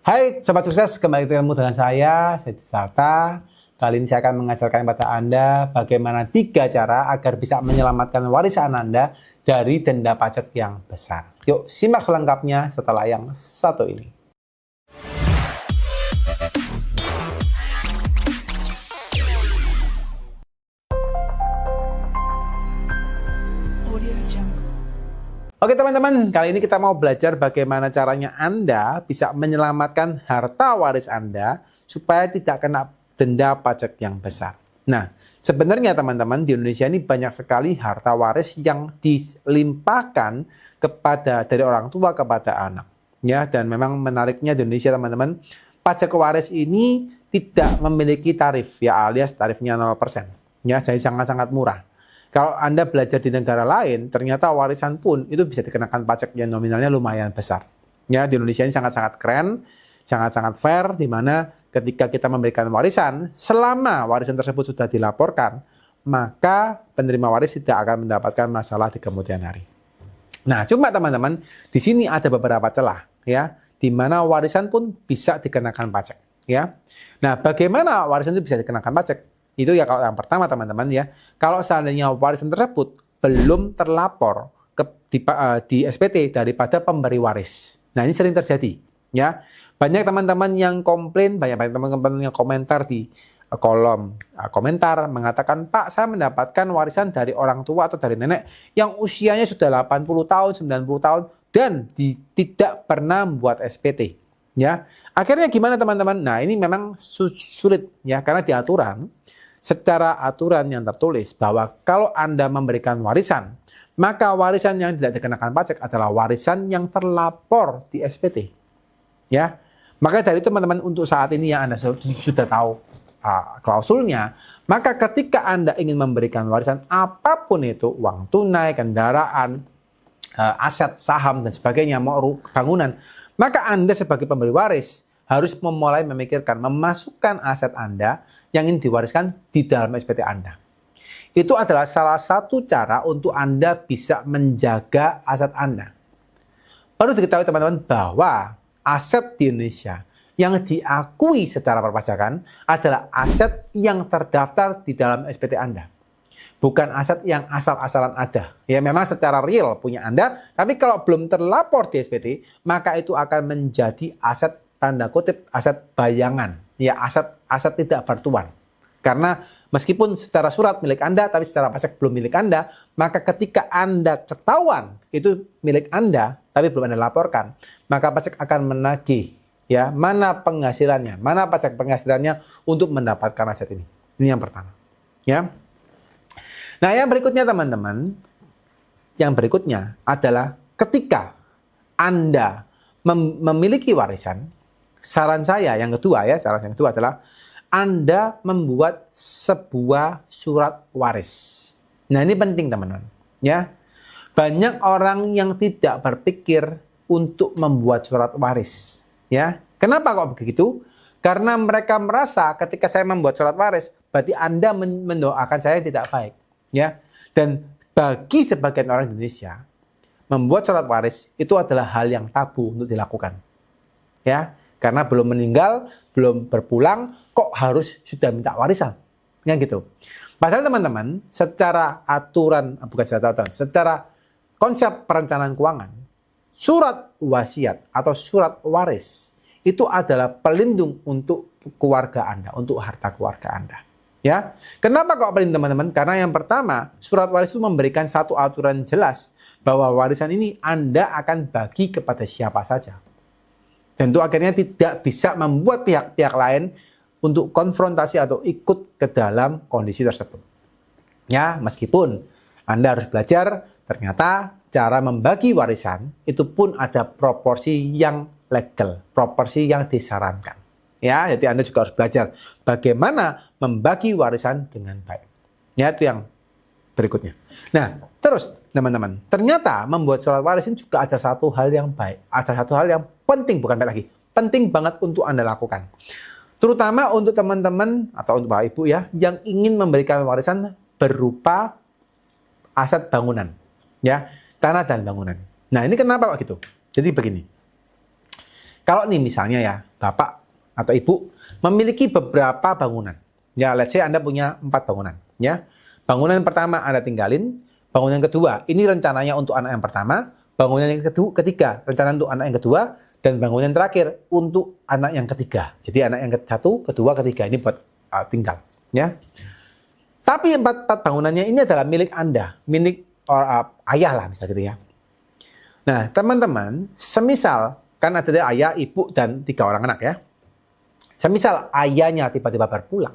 Hai Sobat Sukses, kembali ketemu dengan saya, Seti Sarta. Kali ini saya akan mengajarkan kepada Anda bagaimana 3 cara agar bisa menyelamatkan warisan Anda dari denda pajak yang besar. Yuk, simak selengkapnya setelah yang satu ini. Oke teman-teman, kali ini kita mau belajar bagaimana caranya Anda bisa menyelamatkan harta waris Anda supaya tidak kena denda pajak yang besar. Nah, sebenarnya teman-teman di Indonesia ini banyak sekali harta waris yang dilimpahkan dari orang tua kepada anak. Ya, dan memang menariknya di Indonesia teman-teman, pajak waris ini tidak memiliki tarif ya, alias tarifnya 0%. Ya, jadi sangat-sangat murah. Kalau Anda belajar di negara lain, ternyata warisan pun itu bisa dikenakan pajak yang nominalnya lumayan besar. Ya, di Indonesia ini sangat-sangat keren, sangat-sangat fair, di mana ketika kita memberikan warisan, selama warisan tersebut sudah dilaporkan, maka penerima waris tidak akan mendapatkan masalah di kemudian hari. Nah, cuma teman-teman, di sini ada beberapa celah, ya, di mana warisan pun bisa dikenakan pajak, ya. Nah, bagaimana warisan itu bisa dikenakan pajak? Itu ya kalau yang pertama teman-teman ya, kalau seandainya warisan tersebut belum terlapor di SPT daripada pemberi waris. Nah ini sering terjadi ya. Banyak teman-teman yang komplain, banyak teman-teman yang komentar di kolom komentar mengatakan, Pak saya mendapatkan warisan dari orang tua atau dari nenek yang usianya sudah 80 tahun, 90 tahun dan tidak pernah membuat SPT. Ya, akhirnya gimana teman-teman? Nah ini memang sulit ya, karena di secara aturan yang tertulis bahwa kalau Anda memberikan warisan, maka warisan yang tidak dikenakan pajak adalah warisan yang terlapor di SPT. Ya, maka dari itu teman-teman untuk saat ini yang Anda sudah tahu klausulnya, maka ketika Anda ingin memberikan warisan apapun itu, uang tunai, kendaraan, aset, saham dan sebagainya, mau bangunan, maka Anda sebagai pemberi waris harus memulai memikirkan memasukkan aset Anda yang ingin diwariskan di dalam SPT Anda. Itu adalah salah satu cara untuk Anda bisa menjaga aset Anda. Perlu diketahui teman-teman bahwa aset di Indonesia yang diakui secara perpajakan adalah aset yang terdaftar di dalam SPT Anda. Bukan aset yang asal-asalan ada. Ya memang secara real punya Anda, tapi kalau belum terlapor di SPT, maka itu akan menjadi aset tanda kutip aset bayangan. Ya aset tidak bertuan. Karena meskipun secara surat milik Anda, tapi secara pajak belum milik Anda, maka ketika Anda ketahuan itu milik Anda, tapi belum Anda laporkan, maka pajak akan menagih ya mana penghasilannya, mana pajak penghasilannya untuk mendapatkan aset ini. Ini yang pertama. Ya. Nah, yang berikutnya teman-teman, yang berikutnya adalah ketika Anda memiliki warisan, saran saya yang kedua ya, cara yang kedua adalah Anda membuat sebuah surat waris. Nah, ini penting teman-teman, ya. Banyak orang yang tidak berpikir untuk membuat surat waris, ya. Kenapa kok begitu? Karena mereka merasa ketika saya membuat surat waris, berarti Anda mendoakan saya tidak baik, ya. Dan bagi sebagian orang Indonesia, membuat surat waris itu adalah hal yang tabu untuk dilakukan, ya. Karena belum meninggal, belum berpulang, kok harus sudah minta warisan? Ya gitu. Padahal teman-teman, secara aturan, bukan secara aturan, secara konsep perencanaan keuangan, surat wasiat atau surat waris itu adalah pelindung untuk keluarga Anda, untuk harta keluarga Anda. Ya, kenapa kok pelindung teman-teman? Karena yang pertama, surat waris itu memberikan satu aturan jelas bahwa warisan ini Anda akan bagi kepada siapa saja. Tentu akhirnya tidak bisa membuat pihak-pihak lain untuk konfrontasi atau ikut ke dalam kondisi tersebut. Ya, meskipun Anda harus belajar, ternyata cara membagi warisan itu pun ada proporsi yang legal, proporsi yang disarankan. Ya, jadi Anda juga harus belajar bagaimana membagi warisan dengan baik. Ya, itu yang berikutnya. Nah, terus teman-teman, ternyata membuat surat waris ini juga ada satu hal yang baik, ada satu hal yang penting, bukan baik lagi, penting banget untuk Anda lakukan. Terutama untuk teman-teman atau untuk Bapak Ibu ya, yang ingin memberikan warisan berupa aset bangunan, ya, tanah dan bangunan. Nah, ini kenapa kok gitu? Jadi begini, Kalau nih misalnya ya, Bapak atau Ibu memiliki beberapa bangunan. Ya, let's say Anda punya 4 bangunan. Ya, bangunan pertama Anda tinggalin, bangunan kedua ini rencananya untuk anak yang pertama, bangunan yang ketiga rencana untuk anak yang kedua, dan bangunan terakhir untuk anak yang ketiga. Jadi anak yang satu, kedua, ketiga ini buat tinggal. Ya. Tapi 4 bangunannya ini adalah milik Anda, milik ayah lah misalnya gitu ya. Nah, teman-teman, semisal kan ada ayah, ibu, dan 3 orang anak ya. Semisal ayahnya tiba-tiba berpulang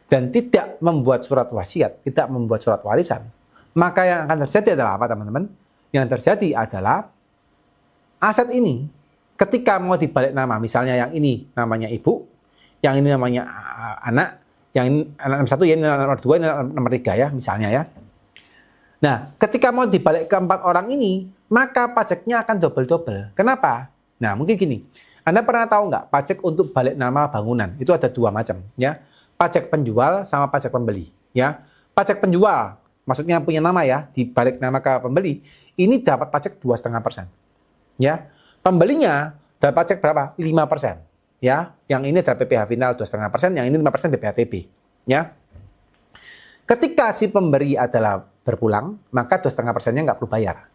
dan tidak membuat surat wasiat, tidak membuat surat warisan, maka yang akan terjadi adalah apa, teman-teman? Yang terjadi adalah aset ini ketika mau dibalik nama, misalnya yang ini namanya ibu, yang ini namanya anak, yang ini anak nomor 1, yang ini nomor 2, ini nomor 3 ya, misalnya ya. Nah, ketika mau dibalik ke 4 orang ini, maka pajaknya akan double-double. Kenapa? Nah, mungkin gini. Anda pernah tahu nggak pajak untuk balik nama bangunan? Itu ada 2 macam, ya. Pajak penjual sama pajak pembeli, ya. Pajak penjual, maksudnya punya nama ya, dibalik nama ke pembeli, ini dapat pajak 2,5%. Ya. Pembelinya dapat pajak berapa? 5%. Ya. Yang ini adalah PPh final 2,5%, yang ini 5% BPHTB, ya. Ketika si pemberi adalah berpulang, maka 2,5%-nya nggak perlu bayar.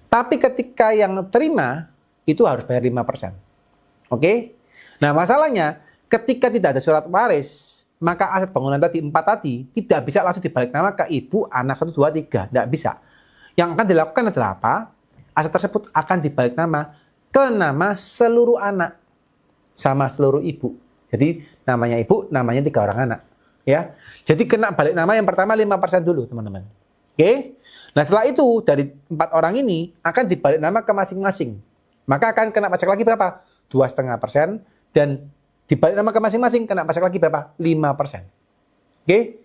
Tapi ketika yang terima, itu harus bayar 5%. Oke? Nah, masalahnya ketika tidak ada surat waris, maka aset bangunan tadi 4 tadi tidak bisa langsung dibalik nama ke ibu, anak 1, 2, 3. Tidak bisa. Yang akan dilakukan adalah apa? Aset tersebut akan dibalik nama ke nama seluruh anak sama seluruh ibu. Jadi namanya ibu, namanya 3 orang anak. Ya. Jadi kena balik nama yang pertama 5% dulu, teman-teman. Oke? Nah, setelah itu dari 4 orang ini akan dibalik nama ke masing-masing. Maka akan kena pajak lagi berapa? 2,5%, dan dibalik nama ke masing-masing kena pajak lagi berapa? 5%. Oke?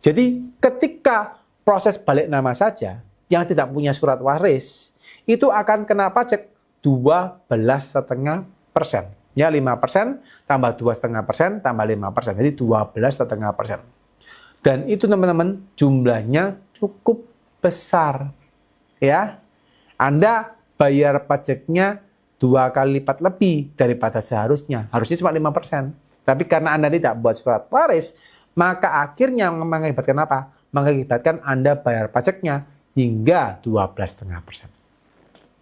Jadi ketika proses balik nama saja yang tidak punya surat waris itu akan kena pajak 12,5%. Ya, 5% tambah 2,5% tambah 5%. Jadi 12,5%. Dan itu teman-teman jumlahnya cukup besar. Ya. Anda bayar pajaknya 2 kali lipat lebih daripada seharusnya. Harusnya cuma 5%. Tapi karena Anda tidak buat surat waris, maka akhirnya mengakibatkan apa? Mengakibatkan Anda bayar pajaknya hingga 12,5%.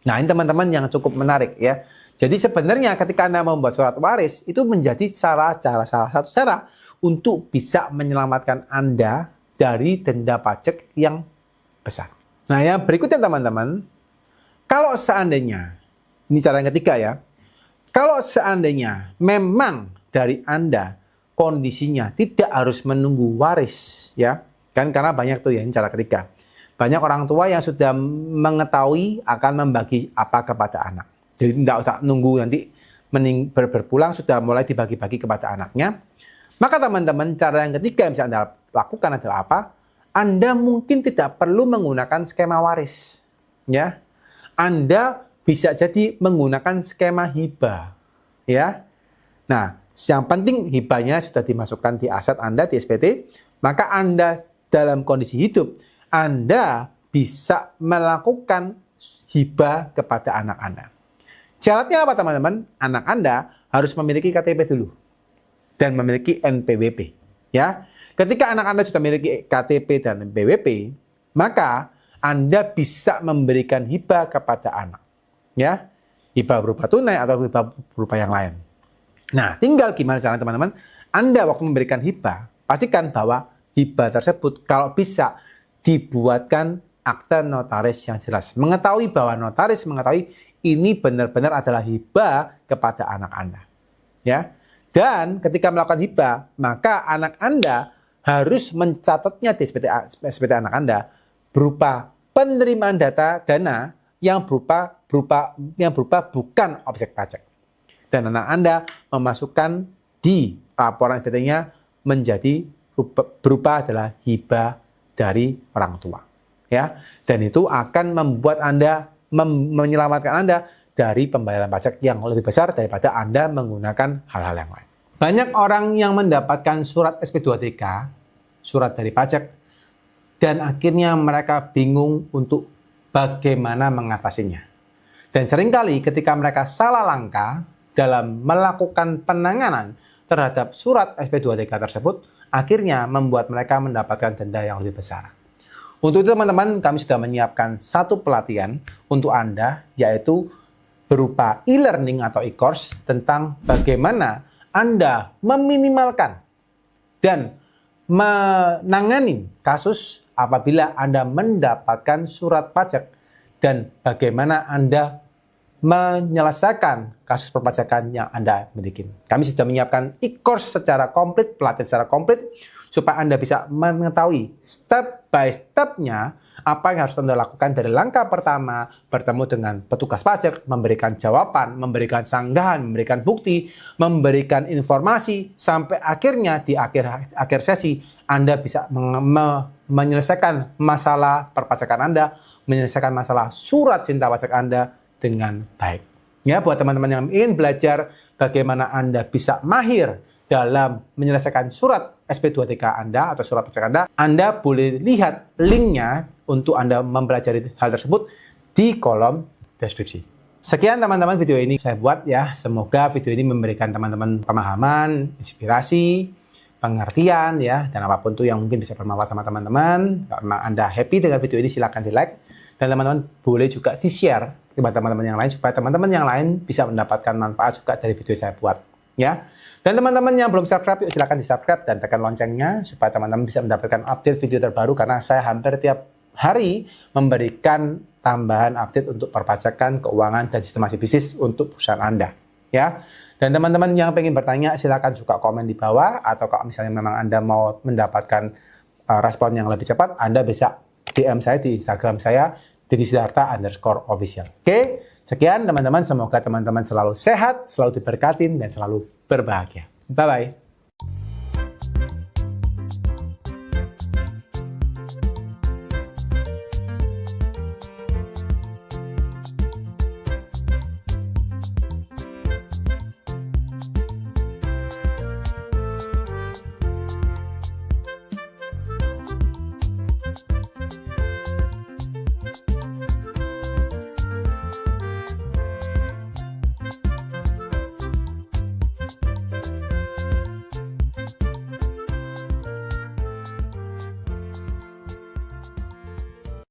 Nah, ini teman-teman yang cukup menarik ya. Jadi sebenarnya ketika Anda membuat surat waris, itu menjadi salah satu cara untuk bisa menyelamatkan Anda dari denda pajak yang besar. Nah, yang berikutnya teman-teman, kalau seandainya ini cara yang ketiga ya. Kalau seandainya memang dari Anda kondisinya tidak harus menunggu waris ya. Kan karena banyak tuh ya, ini cara ketiga. Banyak orang tua yang sudah mengetahui akan membagi apa kepada anak. Jadi tidak usah nunggu nanti berpulang sudah mulai dibagi-bagi kepada anaknya. Maka teman-teman, cara yang ketiga yang bisa Anda lakukan adalah apa? Anda mungkin tidak perlu menggunakan skema waris. Ya. Anda bisa jadi menggunakan skema hibah, ya. Nah, yang penting hibahnya sudah dimasukkan di aset Anda di SPT, maka Anda dalam kondisi hidup Anda bisa melakukan hibah kepada anak Anda. Syaratnya apa teman-teman? Anak Anda harus memiliki KTP dulu dan memiliki NPWP, ya. Ketika anak Anda sudah memiliki KTP dan NPWP, maka Anda bisa memberikan hibah kepada anak. Ya, hibah berupa tunai atau hibah berupa yang lain. Nah, tinggal gimana caranya teman-teman? Anda waktu memberikan hibah, pastikan bahwa hibah tersebut kalau bisa dibuatkan akta notaris yang jelas. Mengetahui bahwa notaris mengetahui ini benar-benar adalah hibah kepada anak Anda. Ya. Dan ketika melakukan hibah, maka anak Anda harus mencatatnya di SPT anak Anda berupa penerimaan dana yang berupa bukan objek pajak. Dan anak Anda memasukkan di laporan SPT-nya menjadi berupa adalah hibah dari orang tua. Ya. Dan itu akan membuat Anda menyelamatkan Anda dari pembayaran pajak yang lebih besar daripada Anda menggunakan hal-hal yang lain. Banyak orang yang mendapatkan surat SP2TK, surat dari pajak, dan akhirnya mereka bingung untuk bagaimana mengatasinya. Dan seringkali ketika mereka salah langkah, dalam melakukan penanganan terhadap surat SP2TK tersebut, akhirnya membuat mereka mendapatkan denda yang lebih besar. Untuk itu teman-teman, kami sudah menyiapkan satu pelatihan untuk Anda, yaitu berupa e-learning atau e-course tentang bagaimana Anda meminimalkan dan menangani kasus apabila Anda mendapatkan surat pajak dan bagaimana Anda menyelesaikan kasus perpajakan yang Anda miliki. Kami sudah menyiapkan e-course secara komplit, pelatihan secara komplit, supaya Anda bisa mengetahui step by step-nya apa yang harus Anda lakukan dari langkah pertama bertemu dengan petugas pajak, memberikan jawaban, memberikan sanggahan, memberikan bukti, memberikan informasi, sampai akhirnya di akhir sesi Anda bisa menyelesaikan masalah perpajakan Anda, menyelesaikan masalah surat cinta pajak Anda dengan baik. Ya, buat teman-teman yang ingin belajar bagaimana Anda bisa mahir dalam menyelesaikan surat SP2TK Anda atau surat pajak Anda boleh lihat linknya untuk Anda mempelajari hal tersebut di kolom deskripsi. Sekian teman-teman video ini saya buat ya. Semoga video ini memberikan teman-teman pemahaman, inspirasi, pengertian ya, dan apapun itu yang mungkin bisa bermanfaat teman-teman. Kalau memang Anda happy dengan video ini, silahkan di-like. Dan teman-teman boleh juga di-share kepada teman-teman yang lain, supaya teman-teman yang lain bisa mendapatkan manfaat juga dari video saya buat. Ya. Dan teman-teman yang belum subscribe, yuk silahkan di-subscribe dan tekan loncengnya, supaya teman-teman bisa mendapatkan update video terbaru, karena saya hampir tiap hari memberikan tambahan update untuk perpajakan, keuangan, dan sistemasi bisnis untuk perusahaan Anda. Ya. Dan teman-teman yang pengen bertanya, silahkan juga komen di bawah, atau kalau misalnya memang Anda mau mendapatkan respon yang lebih cepat, Anda bisa DM saya di Instagram saya, @diki_official. Oke, sekian teman-teman. Semoga teman-teman selalu sehat, selalu diberkatin, dan selalu berbahagia. Bye-bye.